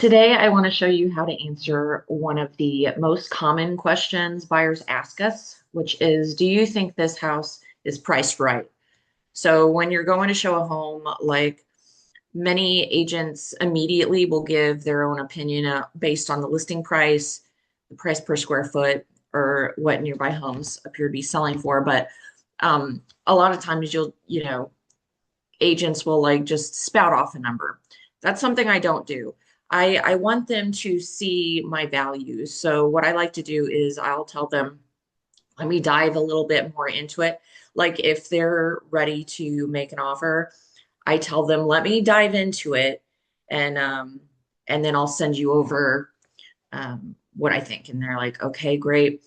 Today, I want to show you how to answer one of the most common questions buyers ask us, which is, do you think this house is priced right? So when you're going to show a home, like many agents immediately will give their own opinion based on the listing price, the price per square foot, or what nearby homes appear to be selling for. But a lot of times agents will like just spout off a number. That's something I don't do. I want them to see my values. So what I like to do is I'll tell them, let me dive a little bit more into it. Like if they're ready to make an offer, I tell them, let me dive into it and and then I'll send you over what I think. And they're like, okay, great.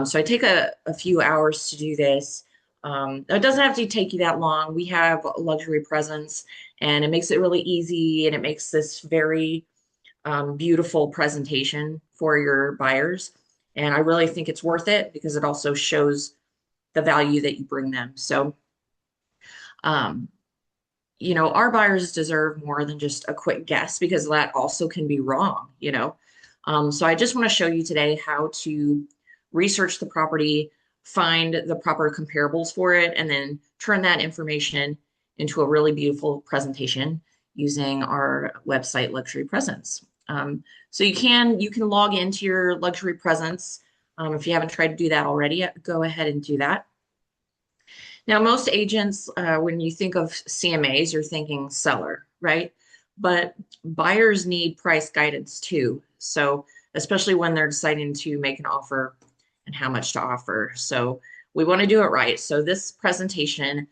So I take a few hours to do this. It doesn't have to take you that long. We have luxury presence and it makes it really easy and it makes this very beautiful presentation for your buyers. And I really think it's worth it because it also shows the value that you bring them. So, um, our buyers deserve more than just a quick guess because that also can be wrong. So I just want to show you today how to research the property, find the proper comparables for it, and then turn that information into a really beautiful presentation using our website, Luxury Presence. So you can log into your Luxury Presence. If you haven't tried to do that already, go ahead and do that. Now, most agents, when you think of CMAs, you're thinking seller, right? But buyers need price guidance too. So, especially when they're deciding to make an offer and how much to offer. So, we want to do it right. So, this presentation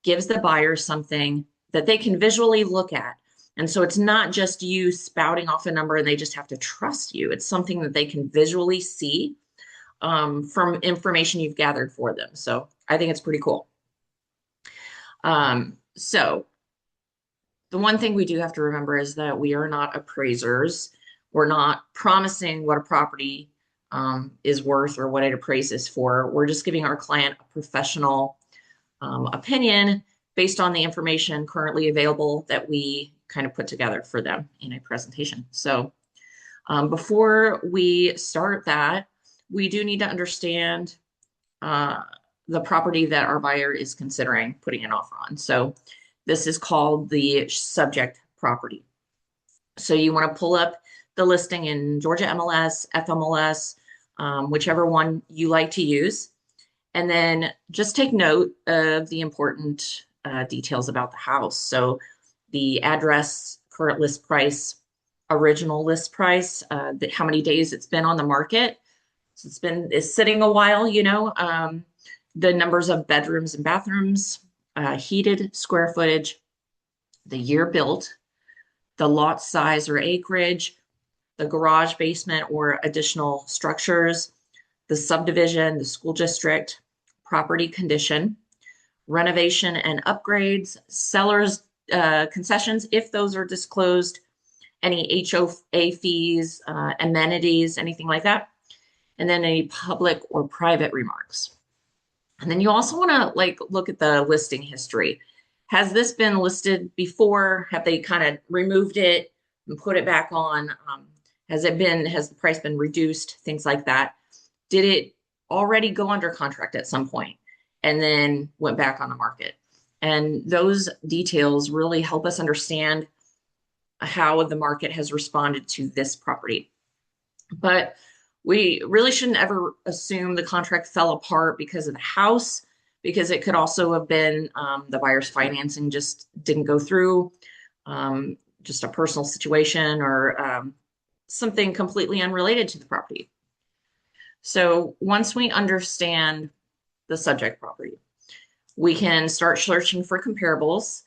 gives the buyer something that they can visually look at. And so, it's not just you spouting off a number and they just have to trust you. It's something that they can visually see from information you've gathered for them. So, I think it's pretty cool. So the one thing we do have to remember is that we are not appraisers. We're not promising what a property is worth or what it appraises for. We're just giving our client a professional opinion based on the information currently available that we kind of put together for them in a presentation. So before we start that, we do need to understand the property that our buyer is considering putting an offer on. So this is called the subject property. So you want to pull up the listing in Georgia MLS, FMLS, whichever one you like to use. And then just take note of the important details about the house. So the address, current list price, original list price, how many days it's been on the market. So it's sitting a while. The numbers of bedrooms and bathrooms, heated square footage, the year built, the lot size or acreage, the garage, basement, or additional structures, the subdivision, the school district, property condition, renovation and upgrades, seller's concessions, if those are disclosed, any HOA fees, amenities, anything like that, and then any public or private remarks. And then you also want to look at the listing history. Has this been listed before? Have they kind of removed it and put it back on? Has the price been reduced? Things like that. Did it already go under contract at some point and then went back on the market? And those details really help us understand how the market has responded to this property. But we really shouldn't ever assume the contract fell apart because of the house, because it could also have been the buyer's financing just didn't go through, just a personal situation or something completely unrelated to the property. So once we understand the subject property, we can start searching for comparables.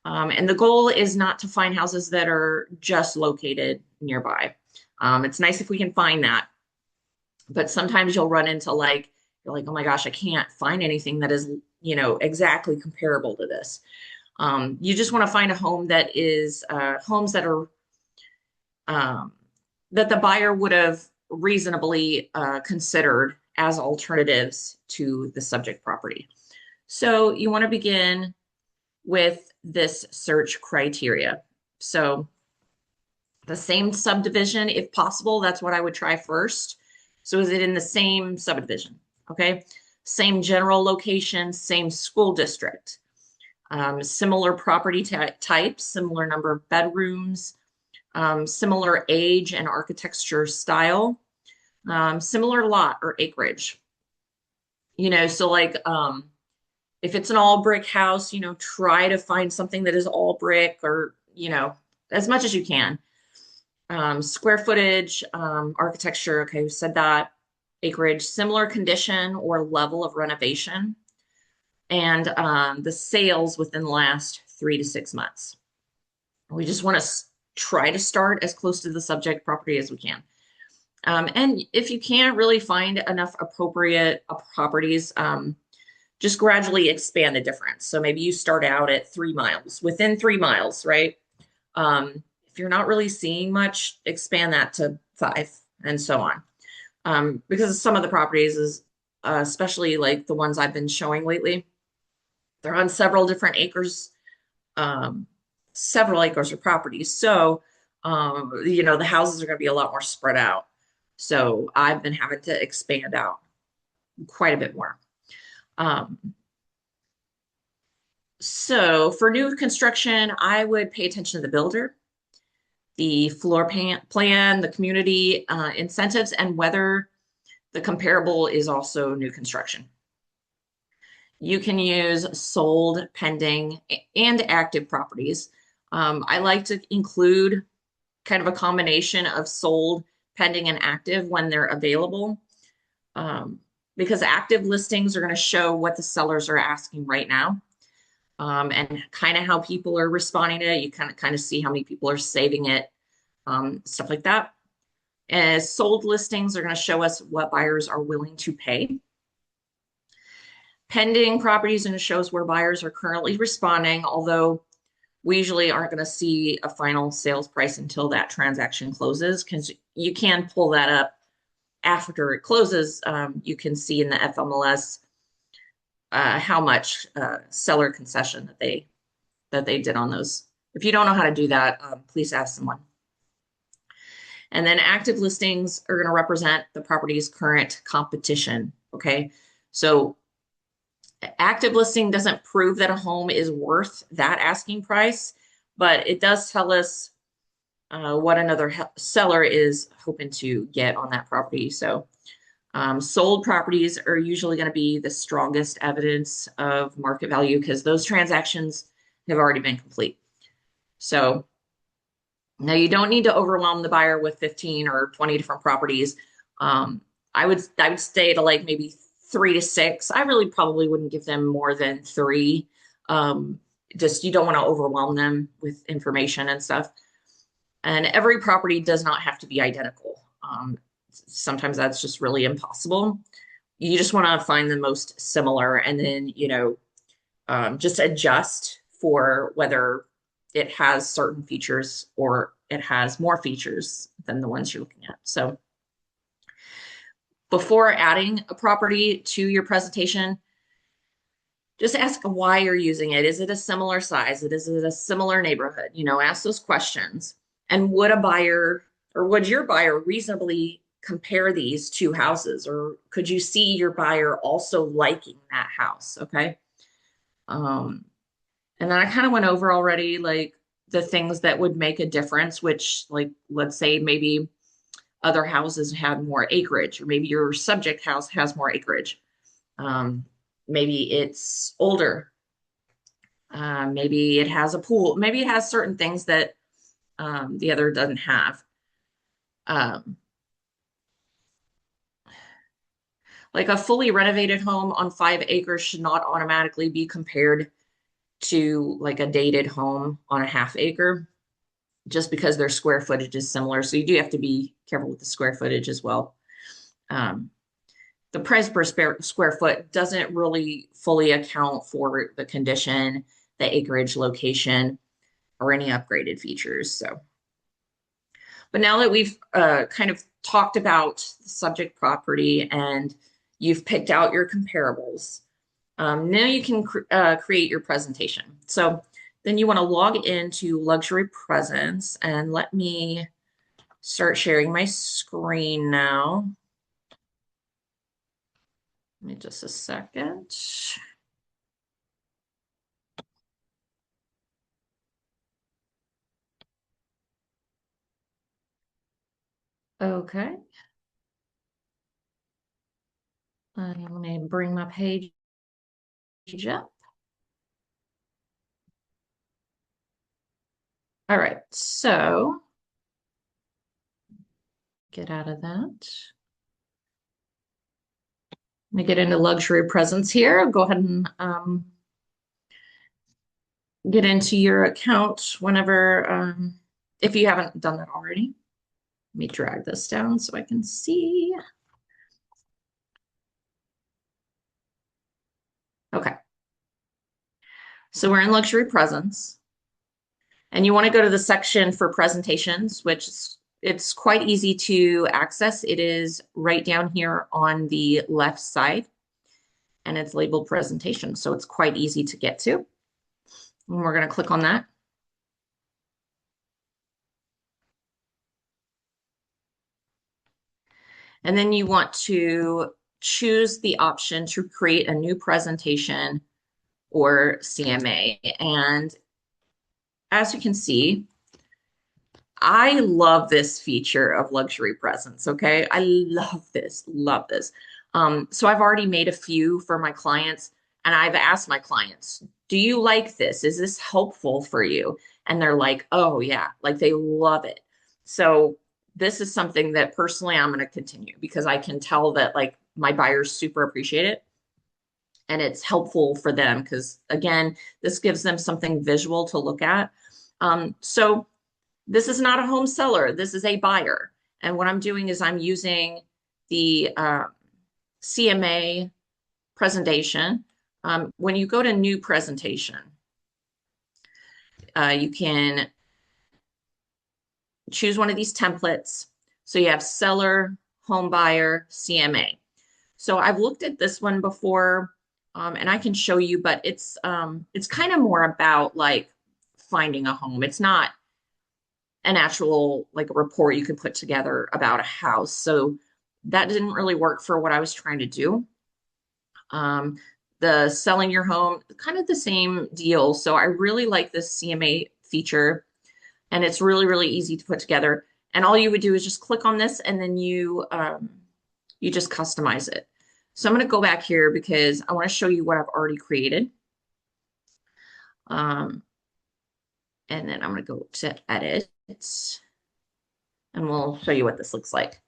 And the goal is not to find houses that are just located nearby. It's nice if we can find that. But sometimes you'll run into you're like, oh my gosh, I can't find anything that is, exactly comparable to this. You just want to find a home that is homes that are that the buyer would have reasonably considered as alternatives to the subject property. So you want to begin with this search criteria. So The same subdivision, if possible, that's what I would try first. So is it in the same subdivision? Okay. Same general location, same school district, similar property type, similar number of bedrooms, similar age and architecture style, similar lot or acreage. So like if it's an all brick house, try to find something that is all brick or, as much as you can. Square footage, architecture, okay, we said that. Acreage, similar condition or level of renovation, and the sales within the last 3 to 6 months. We just want to try to start as close to the subject property as we can. And if you can't really find enough appropriate properties, just gradually expand the difference. So maybe you start out at 3 miles, within 3 miles, right? If you're not really seeing much, expand that to 5 and so on. Because some of the properties is, especially like the ones I've been showing lately, they're on several different acres, several acres of properties. So, the houses are going to be a lot more spread out. So I've been having to expand out quite a bit more. So for new construction, I would pay attention to the builder, the floor plan, the community incentives, and whether the comparable is also new construction. You can use sold, pending, and active properties. I like to include kind of a combination of sold, pending, and active when they're available. Because active listings are going to show what the sellers are asking right now, and kind of how people are responding to it. You kind of see how many people are saving it, stuff like that. As sold listings are going to show us what buyers are willing to pay. Pending properties are going to show us where buyers are currently responding, although we usually aren't going to see a final sales price until that transaction closes, because you can pull that up after it closes. You can see in the FMLS how much seller concession that they did on those. If you don't know how to do that, please ask someone. And then active listings are going to represent the property's current competition. Okay, so active listing doesn't prove that a home is worth that asking price, but it does tell us what another seller is hoping to get on that property. So sold properties are usually going to be the strongest evidence of market value because those transactions have already been complete. So now you don't need to overwhelm the buyer with 15 or 20 different properties. I would stay to like maybe 3 to 6. I really probably wouldn't give them more than 3. Just you don't want to overwhelm them with information and stuff. And every property does not have to be identical. Sometimes that's just really impossible. You just want to find the most similar and then, just adjust for whether it has certain features or it has more features than the ones you're looking at. So before adding a property to your presentation, just ask why you're using it. Is it a similar size? Is it a similar neighborhood? Ask those questions. And would a buyer or would your buyer reasonably compare these two houses? Or could you see your buyer also liking that house? Okay. And then I kind of went over already, like the things that would make a difference, which like, let's say maybe other houses had more acreage, or maybe your subject house has more acreage. Maybe it's older. Maybe it has a pool. Maybe it has certain things that the other doesn't have. Like a fully renovated home on 5 acres should not automatically be compared to like a dated home on a half acre, just because their square footage is similar. So you do have to be careful with the square footage as well. The price per square foot doesn't really fully account for the condition, the acreage, location, or any upgraded features. So, but now that we've kind of talked about the subject property and you've picked out your comparables, now you can create your presentation. So then you want to log into Luxury Presence, and let me start sharing my screen now. Give me just a second. Okay. I'm going to bring my page up. All right, so get out of that. Let me get into luxury presence here. Go ahead and get into your account whenever, if you haven't done that already. Let me drag this down so I can see. Okay, so we're in luxury presence, and you want to go to the section for presentations, which it's quite easy to access. It is right down here on the left side, and it's labeled presentation, so it's quite easy to get to. And we're going to click on that. And then you want to choose the option to create a new presentation or CMA. And as you can see, I love this feature of luxury presence. Okay. I love this, love this. So I've already made a few for my clients, and I've asked my clients, do you like this? Is this helpful for you? And they're like, oh yeah, like they love it. So this is something that personally I'm going to continue because I can tell that like my buyers super appreciate it and it's helpful for them because again, this gives them something visual to look at. So this is not a home seller. This is a buyer. And what I'm doing is I'm using the CMA presentation. When you go to new presentation, you can choose one of these templates. So you have seller, home buyer, CMA. So I've looked at this one before, and I can show you, but it's kind of more about like finding a home. It's not an actual like a report you could put together about a house. So that didn't really work for what I was trying to do. The selling your home, kind of the same deal. So I really like this CMA feature, and it's really, really easy to put together. And all you would do is just click on this, and then you just customize it. So I'm going to go back here because I want to show you what I've already created. And then I'm going to go to edit, and we'll show you what this looks like.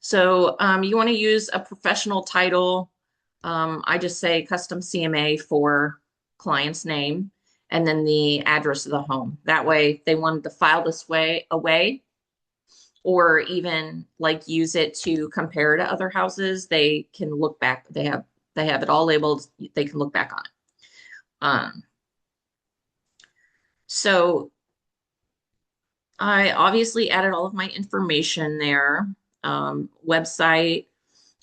So you want to use a professional title. I just say custom CMA for client's name and then the address of the home. That way, if they wanted to file this away, or even like use it to compare to other houses, they can look back. They have it all labeled. They can look back on it. So I obviously added all of my information there. Website.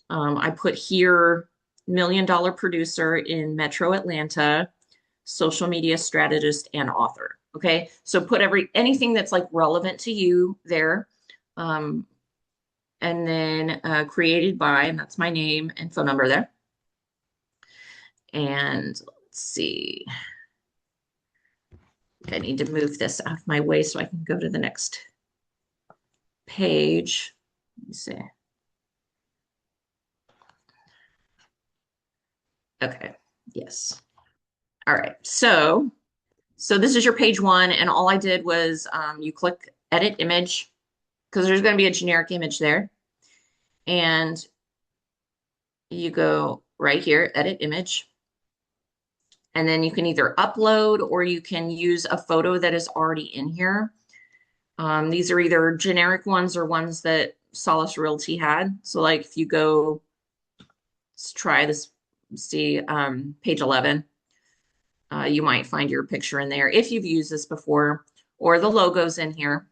I put here $1 million producer in Metro Atlanta, social media strategist and author. Okay, so put anything that's like relevant to you there. And then created by, and that's my name and phone number there. And let's see. I need to move this out of my way so I can go to the next page. Let me see. Okay, yes. All right, so this is your page one, and all I did was you click edit image because there's going to be a generic image there, and you go right here, edit image, and then you can either upload or you can use a photo that is already in here. These are either generic ones or ones that Solace Realty had. So like if you go, let's try this, see page 11. You might find your picture in there if you've used this before, or the logo's in here.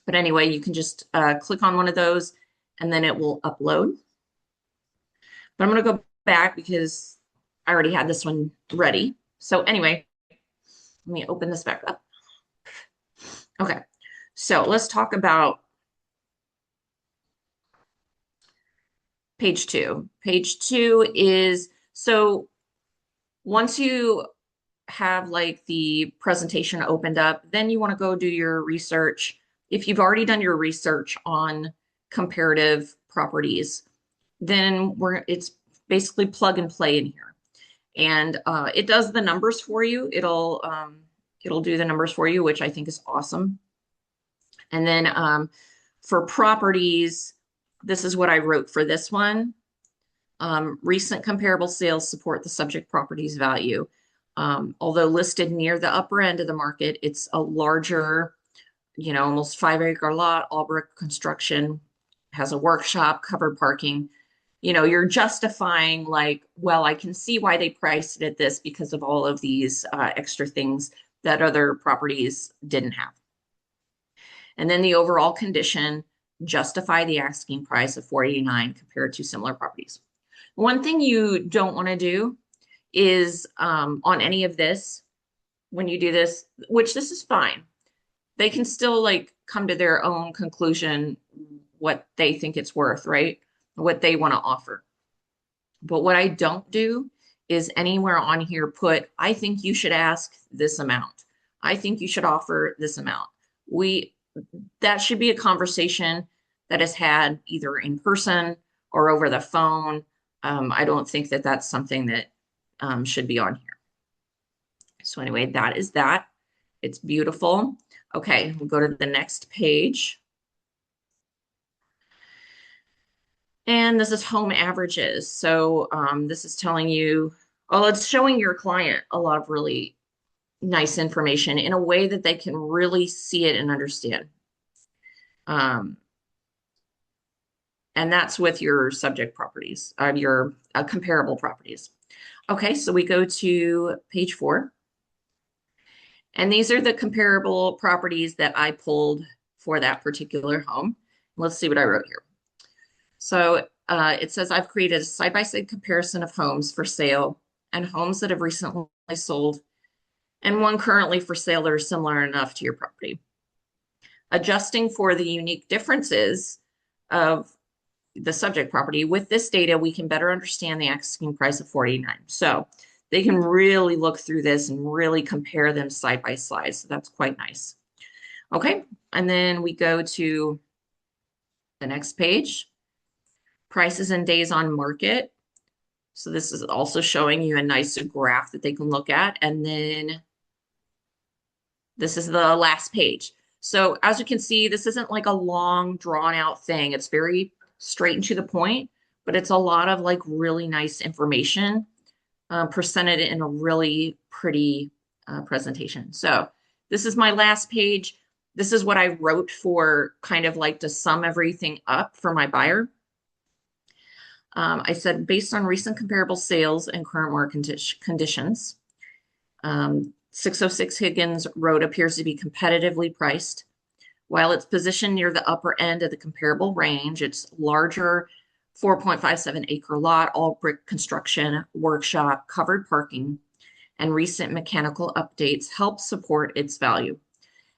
But anyway, you can just click on one of those and then it will upload. But I'm going to go back because I already had this one ready. So anyway, let me open this back up. Okay, so let's talk about page two. Page two is so once you have like the presentation opened up, then you want to go do your research. If you've already done your research on comparative properties, then it's basically plug and play in here. And it does the numbers for you. It'll do the numbers for you, which I think is awesome. And then for properties, this is what I wrote for this one. Recent comparable sales support the subject property's value. Although listed near the upper end of the market, it's a larger, almost 5 acre lot, all brick construction, has a workshop, covered parking. You're justifying like, well, I can see why they priced it at this because of all of these extra things that other properties didn't have. And then the overall condition justify the asking price of 489 compared to similar properties. One thing you don't want to do is on any of this, when you do this, which this is fine, they can still like come to their own conclusion what they think it's worth, right? What they want to offer. But what I don't do is anywhere on here put, I think you should ask this amount. I think you should offer this amount. That should be a conversation that is had either in person or over the phone. I don't think that that's something that should be on here. So anyway, that is that. It's beautiful. Okay, we'll go to the next page. And this is home averages. So this is telling you, well, it's showing your client a lot of really nice information in a way that they can really see it and understand. And that's with your subject properties, your comparable properties. Okay, so we go to page 4. And these are the comparable properties that I pulled for that particular home. Let's see what I wrote here. So it says I've created a side-by-side comparison of homes for sale and homes that have recently sold and one currently for sale that are similar enough to your property. Adjusting for the unique differences of the subject property, with this data, we can better understand the asking price of 49. So they can really look through this and really compare them side by side. So that's quite nice. Okay, and then we go to the next page. Prices and days on market. So this is also showing you a nice graph that they can look at. And then this is the last page. So as you can see, this isn't like a long drawn out thing. It's very straight and to the point, but it's a lot of like really nice information presented in a really pretty presentation. So this is my last page. This is what I wrote for kind of like to sum everything up for my buyer. I said, based on recent comparable sales and current market conditions, 606 Higgins Road appears to be competitively priced. While it's positioned near the upper end of the comparable range, it's larger, 4.57 acre lot, all brick construction, workshop, covered parking, and recent mechanical updates help support its value.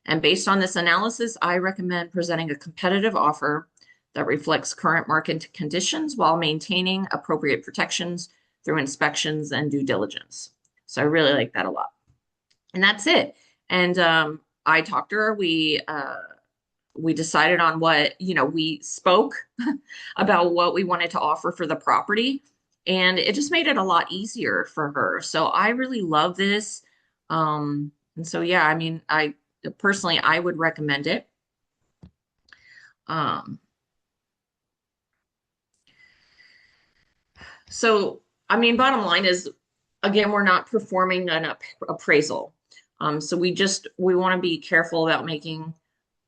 And based on this analysis, I recommend presenting a competitive offer that reflects current market conditions while maintaining appropriate protections through inspections and due diligence. So I really like that a lot. And that's it. And I talked to her. We decided on what, we spoke about what we wanted to offer for the property. And it just made it a lot easier for her. So I really love this. And so, yeah, I mean, I personally, I would recommend it. So, I mean, bottom line is, again, we're not performing an appraisal. So we want to be careful about making,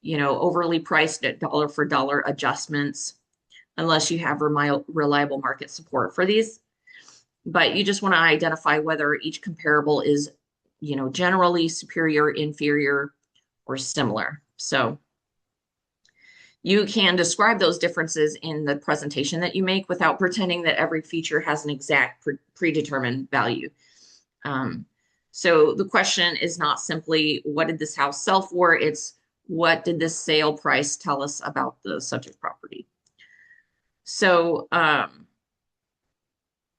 overly priced at dollar for dollar adjustments unless you have reliable market support for these. But you just want to identify whether each comparable is, generally superior, inferior, or similar. So you can describe those differences in the presentation that you make without pretending that every feature has an exact predetermined value. So the question is not simply, what did this house sell for? It's what did this sale price tell us about the subject property? So, and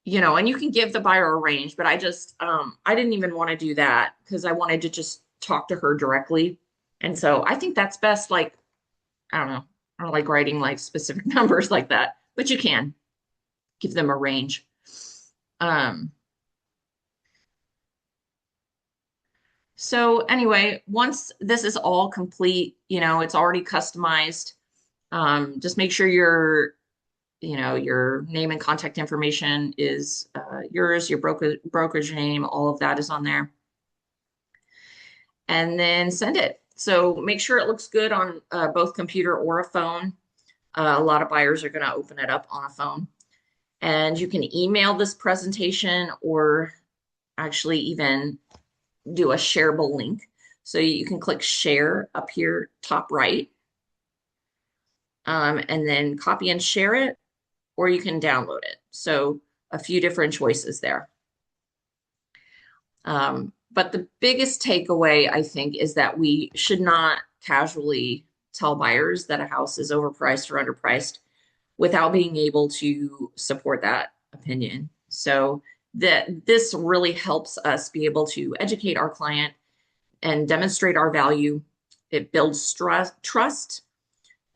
you can give the buyer a range, but I didn't even want to do that because I wanted to just talk to her directly. And so I think that's best. Like, I don't know. I don't like writing like specific numbers like that, but you can give them a range. Um, so anyway, once this is all complete, it's already customized. Just make sure your name and contact information is yours, your brokerage name, all of that is on there. And then send it. So make sure it looks good on both computer or a phone. A lot of buyers are going to open it up on a phone. And you can email this presentation or actually even do a shareable link. So you can click share up here, top right, and then copy and share it, or you can download it. So a few different choices there. But the biggest takeaway, I think, is that we should not casually tell buyers that a house is overpriced or underpriced without being able to support that opinion. So this really helps us be able to educate our client and demonstrate our value. It builds trust.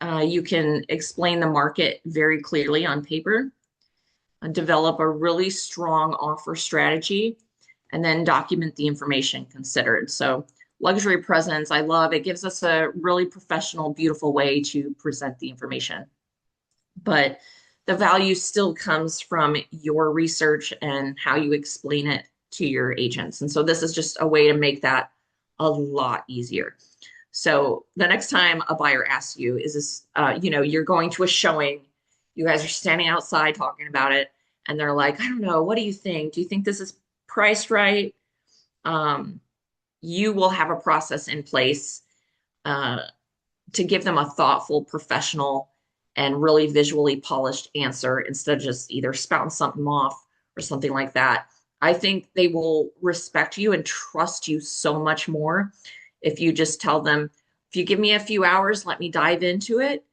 You can explain the market very clearly on paper, develop a really strong offer strategy, and then document the information considered. So luxury presence, I love it. Gives us a really professional, beautiful way to present the information. But the value still comes from your research and how you explain it to your agents. And so this is just a way to make that a lot easier. So the next time a buyer asks you, is this, you're going to a showing, you guys are standing outside talking about it, and they're like, I don't know, what do you think? Do you think this is priced right? You will have a process in place to give them a thoughtful, professional, and really visually polished answer instead of just either spouting something off or something like that. I think they will respect you and trust you so much more if you just tell them, if you give me a few hours, let me dive into it,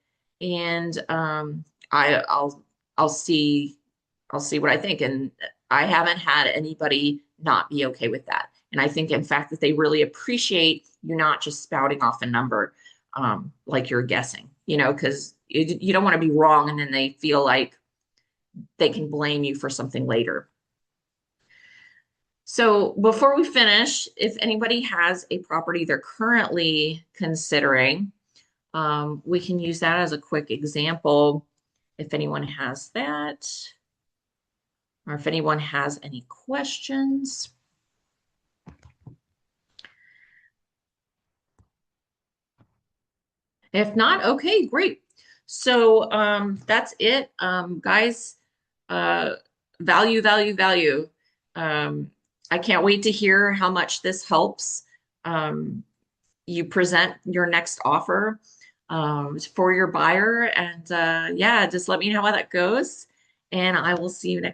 and I'll see what I think. And I haven't had anybody not be okay with that. And I think, in fact, that they really appreciate you not just spouting off a number like you're guessing, because you don't want to be wrong and then they feel like they can blame you for something later. So before we finish, if anybody has a property they're currently considering, we can use that as a quick example if anyone has that, or if anyone has any questions. If not, okay, great. So that's it, guys. Value, value, value. I can't wait to hear how much this helps you present your next offer for your buyer. And yeah, just let me know how that goes. And I will see you next